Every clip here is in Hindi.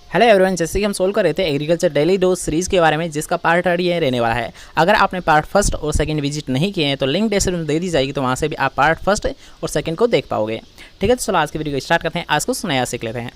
हेलो एवरीवन, जैसे कि हम सोल्व कर रहे थे एग्रीकल्चर डेली डोज सीरीज़ के बारे में, जिसका पार्ट ये रहने वाला है। अगर आपने पार्ट फर्स्ट और सेकंड विजिट नहीं किए हैं तो लिंक डिस्क्रिप्शन में दे दी जाएगी, तो वहाँ से भी आप पार्ट फर्स्ट और सेकंड को देख पाओगे। ठीक है, तो चलो आज की वीडियो को स्टार्ट करते हैं। आज कुछ नया सीख लेते हैं।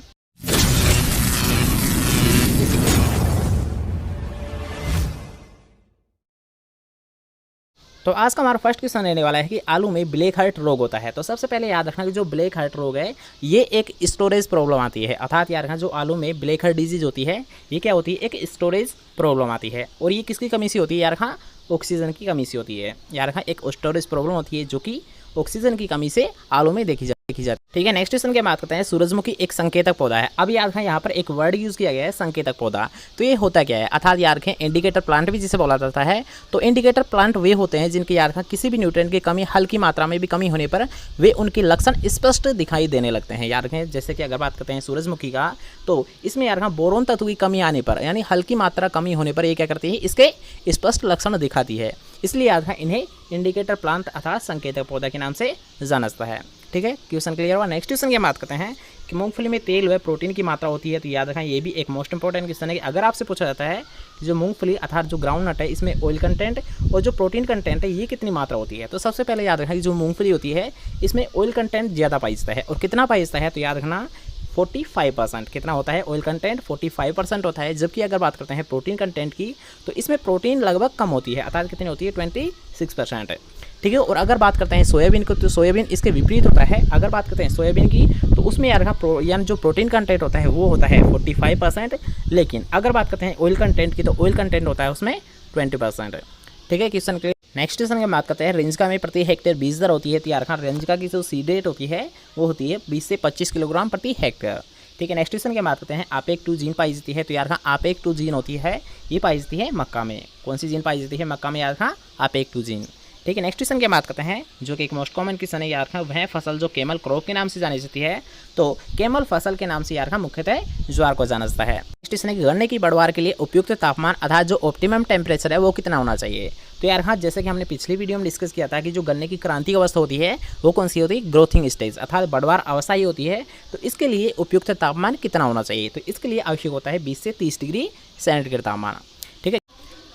तो आज का हमारा फर्स्ट क्वेश्चन रहने वाला है कि आलू में ब्लैक हार्ट रोग होता है। तो सबसे पहले याद रखना कि जो ब्लैक हार्ट रोग है ये एक स्टोरेज प्रॉब्लम आती है। अर्थात याद रखना जो आलू में ब्लैक हार्ट डिजीज होती है ये क्या होती है, एक स्टोरेज प्रॉब्लम आती है। और ये किसकी कमी से होती है? याद रखना ऑक्सीजन की कमी से होती है। याद रखना एक स्टोरेज प्रॉब्लम होती है जो कि ऑक्सीजन की कमी से आलू में देखी जाती है। ठीक है, नेक्स्ट क्वेश्चन की बात करते हैं। सूरजमुखी एक संकेतक पौधा है। अब याद रखें यहाँ पर एक वर्ड यूज किया गया है संकेतक पौधा। तो ये होता क्या है? अर्थात याद रखें इंडिकेटर प्लांट भी जिसे बोला जाता है। तो इंडिकेटर प्लांट वे होते हैं जिनकी याद रखें किसी भी न्यूट्रिएंट की कमी हल्की मात्रा में भी कमी होने पर वे उनके लक्षण स्पष्ट दिखाई देने लगते हैं। याद रखें जैसे कि अगर बात करते हैं सूरजमुखी का, तो इसमें याद रखें बोरोन तत्व की कमी आने पर यानी हल्की मात्रा कमी होने पर ये क्या करती है, इसके स्पष्ट लक्षण दिखाती है। इसलिए याद रखें इन्हें इंडिकेटर प्लांट अर्थात संकेतक पौधा के नाम से जाना जाता है। ठीक है, क्वेश्चन क्लियर हुआ। नेक्स्ट क्वेश्चन की बात करते हैं कि मूंगफली में तेल व प्रोटीन की मात्रा होती है। तो याद रखें ये भी एक मोस्ट इंपॉर्टेंट क्वेश्चन है कि अगर आपसे पूछा जाता है जो मूंगफली अर्थात जो ग्राउंड नट है इसमें ऑयल कंटेंट और जो प्रोटीन कंटेंट है ये कितनी मात्रा होती है, तो सबसे पहले याद रखें कि जो मूंगफली होती है इसमें ऑयल कंटेंट ज़्यादा पाई जाता है। और कितना पाई जाता है? तो याद रखना 45%। कितना होता है? ऑयल कंटेंट 45% होता है। जबकि अगर बात करते हैं प्रोटीन कंटेंट की तो इसमें प्रोटीन लगभग कम होती है, अर्थात कितनी होती है? 26%। ठीक है, और अगर बात करते हैं सोयाबीन को तो सोयाबीन इसके विपरीत होता है। अगर बात करते हैं सोयाबीन की तो उसमें यार यानी जो प्रोटीन कंटेंट होता है वो होता है 45%। लेकिन अगर बात करते हैं ऑयल कंटेंट की तो ऑयल कंटेंट होता है उसमें 20%। ठीक है, क्वेश्चन के नेक्स्ट क्वेश्चन की बात करते हैं। रेंजका में प्रति हेक्टेयर बीज दर होती है। तो यार रेंजका की जो सीड रेट होती है वो होती है 20 से 25 किलोग्राम प्रति हेक्टेयर। ठीक है, नेक्स्ट क्वेश्चन की बात करते हैं। आपेक 2 जीन पाई जाती है। तो यार आपेक 2 जीन होती है ये पाई जाती है मक्का में। कौन सी जीन पाई जाती है मक्का में? यार आपेक 2 जीन। ठीक है, नेक्स्ट क्वेश्चन की बात करते हैं जो कि एक मोस्ट कॉमन क्वेश्चन है। यार वह फसल जो केमल क्रॉप के नाम से जानी जाती है। तो केमल फसल के नाम से यार मुख्यतः ज्वार को जाना जाता है। नेक्स्ट क्वेश्चन है कि गन्ने की बढ़वार के लिए उपयुक्त तापमान अर्थात जो ऑप्टिमम टेम्परेचर है वो कितना होना चाहिए। तो यार जैसे कि हमने पिछली वीडियो में डिस्कस किया था कि जो गन्ने की क्रांतिक अवस्था होती है वो कौन सी होती है? ग्रोथिंग स्टेज अर्थात बढ़वार अवस्था ही होती है। तो इसके लिए उपयुक्त तापमान कितना होना चाहिए? तो इसके लिए आवश्यक होता है 20 से 30 डिग्री सेंटीग्रेड तापमान। ठीक है,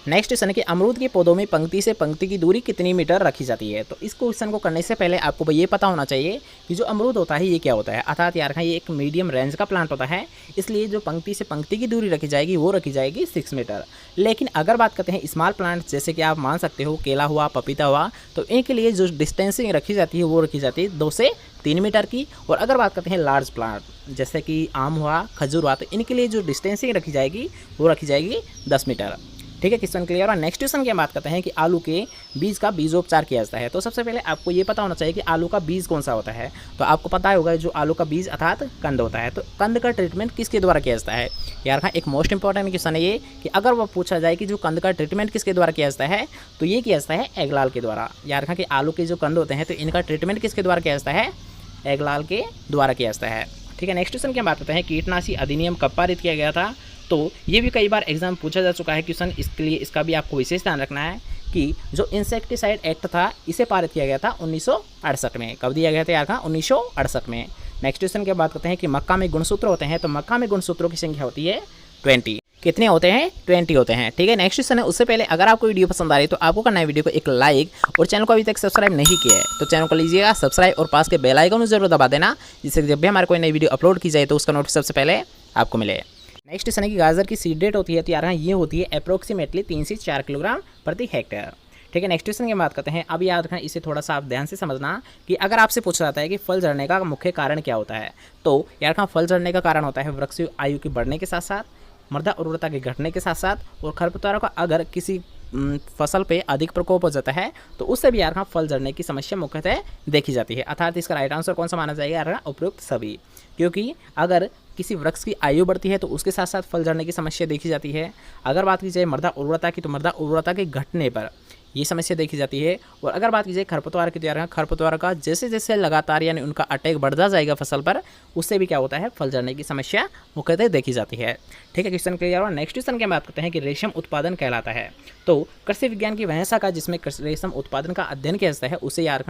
नेक्स्ट क्वेश्चन है कि अमरूद के पौधों में पंक्ति से पंक्ति की दूरी कितनी मीटर रखी जाती है। तो इस क्वेश्चन को करने से पहले आपको ये पता होना चाहिए कि जो अमरूद होता है ये क्या होता है। अर्थात यार ये एक मीडियम रेंज का प्लांट होता है, इसलिए जो पंक्ति से पंक्ति की दूरी रखी जाएगी वो रखी जाएगी 6 मीटर। लेकिन अगर बात करते हैं स्मॉल प्लांट जैसे कि आप मान सकते हो केला हुआ, पपीता हुआ, तो इनके लिए जो डिस्टेंसिंग रखी जाती है वो रखी जाती है 2 से 3 मीटर की। और अगर बात करते हैं लार्ज प्लांट जैसे कि आम हुआ, खजूर हुआ, तो इनके लिए जो डिस्टेंसिंग रखी जाएगी वो रखी जाएगी 10 मीटर। ठीक है, क्वेश्चन क्लियर। और नेक्स्ट क्वेश्चन की बात करते हैं कि आलू के बीज का बीजोपचार किया जाता है। तो सबसे पहले आपको ये पता होना चाहिए कि आलू का बीज कौन सा होता है। तो आपको पता होगा जो आलू का बीज अर्थात कंद होता है। तो कंद का ट्रीटमेंट किसके द्वारा किया जाता है? यार एक मोस्ट इंपॉर्टेंट क्वेश्चन है ये कि अगर वो पूछा जाए कि जो कंद का ट्रीटमेंट किसके द्वारा किया जाता है तो ये किया जाता है एगलाल के द्वारा। यार कि आलू के जो कंद होते हैं तो इनका ट्रीटमेंट किसके द्वारा किया जाता है? एगलाल के द्वारा किया जाता है। ठीक है, नेक्स्ट क्वेश्चन की बात करते हैं कीटनाशी अधिनियम कब पारित किया गया था। तो ये भी कई बार एग्जाम पूछा जा चुका है क्वेश्चन, इसके लिए इसका भी आपको विशेष ध्यान रखना है कि जो इंसेक्टिसाइड एक्ट था इसे पारित किया गया था 1968 में। कब दिया गया था यार? 1968 में। नेक्स्ट क्वेश्चन की बात करते हैं कि मक्का में गुणसूत्र होते हैं। तो मक्का में गुणसूत्रों की संख्या होती है 20। कितने होते हैं? 20 होते हैं। ठीक है, नेक्स्ट क्वेश्चन है उससे पहले अगर आपको वीडियो पसंद आ रही है तो आपको करना है वीडियो को एक लाइक और चैनल को अभी तक सब्सक्राइब नहीं किया है तो चैनल को लीजिएगा सब्सक्राइब और पास के बेल आइकन को जरूर दबा देना, जिससे जब भी हमारे कोई नई वीडियो अपलोड की जाए तो उसका नोटिफिकेशन सबसे पहले आपको मिले। नेक्स्ट क्वेश्चन है कि गाजर की सीड रेट होती है। तो यार ये होती है अप्रोक्सीमेटली 3 से 4 किलोग्राम प्रति हेक्टेयर। ठीक है, नेक्स्ट क्वेश्चन की बात करते हैं। अब याद रखना इसे थोड़ा सा आप ध्यान से समझना कि अगर आपसे पूछा जाता है कि फल झड़ने का मुख्य कारण क्या होता है। तो यार फल झड़ने का कारण होता है वृक्ष आयु के बढ़ने के साथ साथ, मृदा उर्वरता के घटने के साथ साथ और खरपतवारों का अगर किसी फसल पे अधिक प्रकोप हो जाता है तो उससे भी यार फल झड़ने की समस्या मुख्यतः देखी जाती है। अर्थात इसका राइट आंसर कौन सा माना जाएगा यार? उपयुक्त सभी। क्योंकि अगर किसी वृक्ष की आयु बढ़ती है तो उसके साथ साथ फल झड़ने की समस्या देखी जाती है। अगर बात की जाए मृदा उर्वरता की तो मृदा उर्वरता के घटने पर ये समस्या देखी जाती है। और अगर बात की जाए खरपतवार की तो यार खरपतवार का जैसे जैसे लगातार यानी उनका अटैक बढ़ता जाएगा फसल पर, उससे भी क्या होता है? फल झड़ने की समस्या मुख्यतः देखी जाती है। ठीक है, क्वेश्चन क्लियर। और नेक्स्ट क्वेश्चन की बात करते हैं कि रेशम उत्पादन कहलाता है। तो कृषि विज्ञान की वह शाखा जिसमें रेशम उत्पादन का अध्ययन किया जाता है उसे यार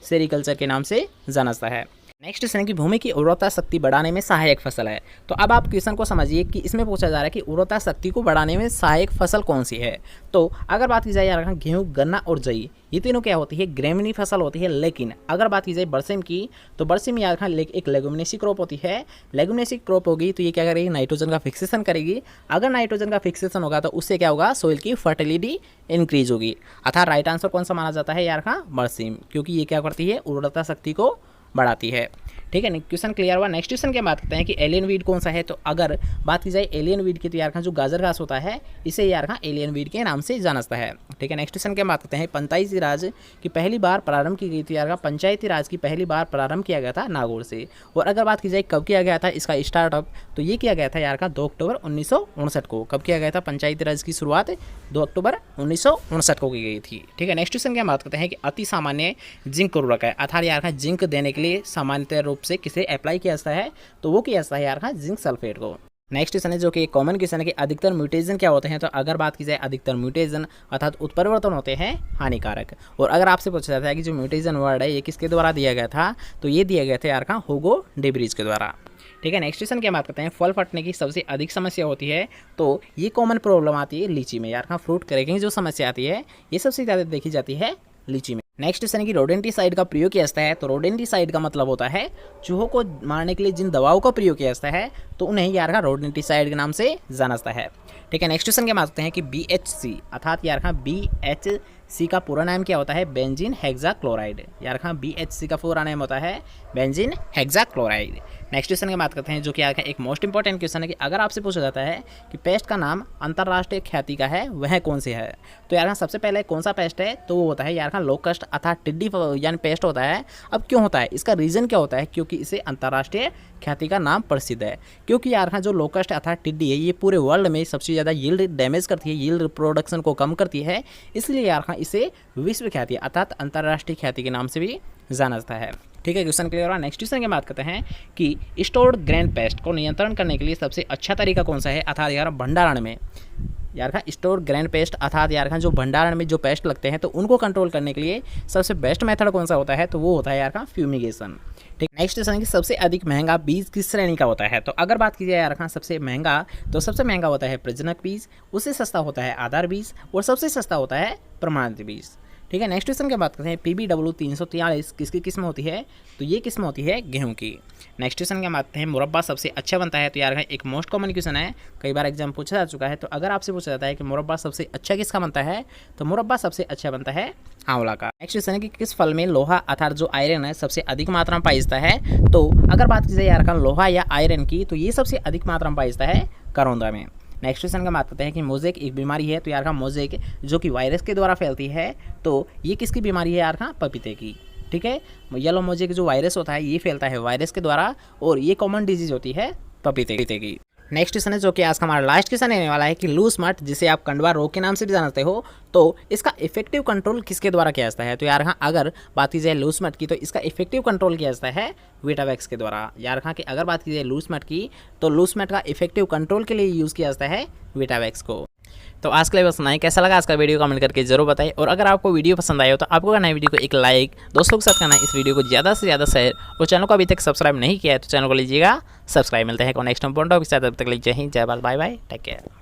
सेरीकल्चर के नाम से जाना जाता है। नेक्स्ट क्वेश्चन है कि भूमि की उर्वरता शक्ति बढ़ाने में सहायक फसल है। तो अब आप क्वेश्चन को समझिए कि इसमें पूछा जा रहा है कि उर्वरता शक्ति को बढ़ाने में सहायक फसल कौन सी है। तो अगर बात की जाए यार गेहूँ, गन्ना और जई, ये तीनों क्या होती है, ग्रेमिनी फसल होती है। लेकिन अगर बात की जाए बरसीम की, तो बरसीम यार एक लेगुमिनेसी क्रॉप होती है। लेगुमिनेसी क्रॉप होगी तो ये क्या करेगी, नाइट्रोजन का फिक्सेशन करेगी। अगर नाइट्रोजन का फिक्सेशन होगा तो उससे क्या होगा, सोइल की फर्टिलिटी इंक्रीज होगी। अर्थात राइट आंसर कौन सा माना जाता है यार बरसीम, क्योंकि ये क्या करती है, उर्वरता शक्ति को बढ़ाती है। ठीक है, क्वेश्चन क्लियर हुआ। नेक्स्ट क्वेश्चन क्या बात करते हैं कि एलियन वीड कौन सा है। तो अगर बात की जाए एलियन वीड की, तो यार जो गाजर घास होता है इसे यार एलियन वीड के नाम से जाना जाता है। ठीक है, नेक्स्ट क्वेश्चन क्या बात करते हैं, पंचायती राज की पहली बार प्रारंभ की गई थी यार पंचायती राज की पहली बार प्रारंभ किया गया था नागौर से। और अगर बात की जाए कब किया गया था इसका स्टार्टअप, तो ये किया गया था यार 2 अक्टूबर 1959 को। कब किया गया था पंचायती राज की शुरुआत, 2 अक्टूबर 1959 को की गई थी। ठीक है, नेक्स्ट क्वेश्चन क्या बात करते हैं कि अति सामान्य जिंक उर्वरक है। अर्थात यार जिंक देने के लिए सामान्यतः रूप से किसे अप्लाई किया जाता है, तो वो किया जाता है यार जिंक सल्फेट को। नेक्स्ट क्वेश्चन है जो कि कॉमन क्वेश्चन है कि अधिकतर म्यूटेशन क्या होते हैं। तो अगर बात की जाए अधिकतर म्यूटेशन अर्थात उत्परिवर्तन होते हैं हानिकारक। और अगर आपसे पूछा जाता है कि जो म्यूटेशन वर्ड है ये किसके द्वारा दिया गया था, तो ये दिया गया था यार ह्यूगो डेब्रिज के द्वारा। ठीक है, नेक्स्ट क्वेश्चन क्या बात करते हैं, फल फटने की सबसे अधिक समस्या होती है। तो ये कॉमन प्रॉब्लम आती है लीची में यार फ्रूट क्रैकिंग जो समस्या आती है ये सबसे ज़्यादा देखी जाती है लीची में। नेक्स्ट क्वेश्चन है कि रोडेंटिसाइड का प्रयोग किया जाता है। तो रोडेंटिसाइड का मतलब होता है चूहों को मारने के लिए जिन दवाओं का प्रयोग किया जाता है, तो उन्हें यार रोडेंटिसाइड के नाम से जाना जाता है। ठीक है, नेक्स्ट क्वेश्चन क्या मानते हैं कि BHC अर्थात यार BHC का पूरा नाम क्या होता है, बेंजीन हेक्साक्लोराइड। यार BHC का पूरा नाम होता है बेंजीन हेक्साक्लोराइड। नेक्स्ट क्वेश्चन की बात करते हैं जो कि यार एक मोस्ट इंपॉर्टेंट क्वेश्चन है कि अगर आपसे पूछा जाता है कि पेस्ट का नाम अंतर्राष्ट्रीय ख्याति का है वह कौन सी है, तो यार सबसे पहले कौन सा पेस्ट है, तो वो होता है यार लोकस्ट अर्थात टिड्डी यानी पेस्ट होता है। अब क्यों होता है, इसका रीज़न क्या होता है, क्योंकि इसे अंतर्राष्ट्रीय ख्याति का नाम प्रसिद्ध है। क्योंकि यार जो लोकस्ट अर्थात टिड्डी है ये पूरे वर्ल्ड में सबसे ज़्यादा यील्ड डैमेज करती है, यील्ड प्रोडक्शन को कम करती है, इसलिए यार इसे विश्व ख्याति अर्थात अंतर्राष्ट्रीय ख्याति के नाम से भी जाना जाता है। ठीक है, क्वेश्चन क्लियर हुआ। नेक्स्ट क्वेश्चन की बात करते हैं कि स्टोर्ड ग्रेन पेस्ट को नियंत्रण करने के लिए सबसे अच्छा तरीका कौन सा है। अर्थात यार भंडारण में यार स्टोर ग्रेन पेस्ट अर्थात यार जो भंडारण में जो पेस्ट लगते हैं तो उनको कंट्रोल करने के लिए सबसे बेस्ट मेथड कौन सा होता है, तो वो होता है यार फ्यूमिगेशन। ठीक, नेक्स्ट क्वेश्चन कि सबसे अधिक महंगा बीज किस श्रेणी का होता है। तो अगर बात की जाए यार सबसे महंगा, तो सबसे महंगा होता है प्रजनक बीज, उससे सस्ता होता है आधार बीज और सबसे सस्ता होता है प्रमाणित बीज। ठीक है, नेक्स्ट क्वेश्चन की बात करते हैं PBW 343 किसकी किस्म होती है, तो ये किस्म होती है गेहूं की। नेक्स्ट क्वेश्चन क्या बात करते हैं मुरब्बा सबसे अच्छा बनता है। तो यार एक मोस्ट कॉमन क्वेश्चन है, कई बार एग्जाम पूछा जा चुका है। तो अगर आपसे पूछा जाता है कि मुरब्बा सबसे अच्छा किसका बनता है, तो मुरब्बा सबसे अच्छा बनता है आंवला का। नेक्स्ट क्वेश्चन है कि किस फल में लोहा अर्थात जो आयरन है सबसे अधिक मात्रा में पाया जाता है। तो अगर बात की जाए यार लोहा या आयरन की, तो ये सबसे अधिक मात्रा में पाया जाता है करौंदा में। नेक्स्ट क्वेश्चन का बात करते हैं कि मोज़ेक एक बीमारी है। तो यार मोज़ेक जो कि वायरस के द्वारा फैलती है, तो ये किसकी बीमारी है यार पपीते की। ठीक है, येलो मोज़ेक जो वायरस होता है ये फैलता है वायरस के द्वारा और ये कॉमन डिजीज होती है पपीते की। नेक्स्ट क्वेश्चन है जो कि आज का हमारा लास्ट क्वेश्चन रहने वाला है कि लूज मट जिसे आप कंडवा रोग के नाम से भी जानते हो, तो इसका इफेक्टिव कंट्रोल किसके द्वारा किया जाता है। तो यार अगर बात की जाए लूज मट की, तो इसका इफेक्टिव कंट्रोल किया जाता है वीटावैक्स के द्वारा। यार कि अगर बात की जाए लूज मट की, तो लूज मट का इफेक्टिव कंट्रोल के लिए यूज़ किया जाता है वीटावैक्स को। तो आज के लिए बस नहीं, कैसा लगा आज का वीडियो कमेंट करके जरूर बताएं। और अगर आपको वीडियो पसंद आए हो तो आपको करना है वीडियो को एक लाइक, दोस्तों के साथ करना है इस वीडियो को ज़्यादा से ज़्यादा शेयर, और चैनल को अभी तक सब्सक्राइब नहीं किया है तो चैनल को लीजिएगा सब्सक्राइब। मिलते हैं नेक्स्ट पॉइंट के साथ, तब तक लीजिए जय हिंद, जय बाल, बाय बाय, टेक केयर।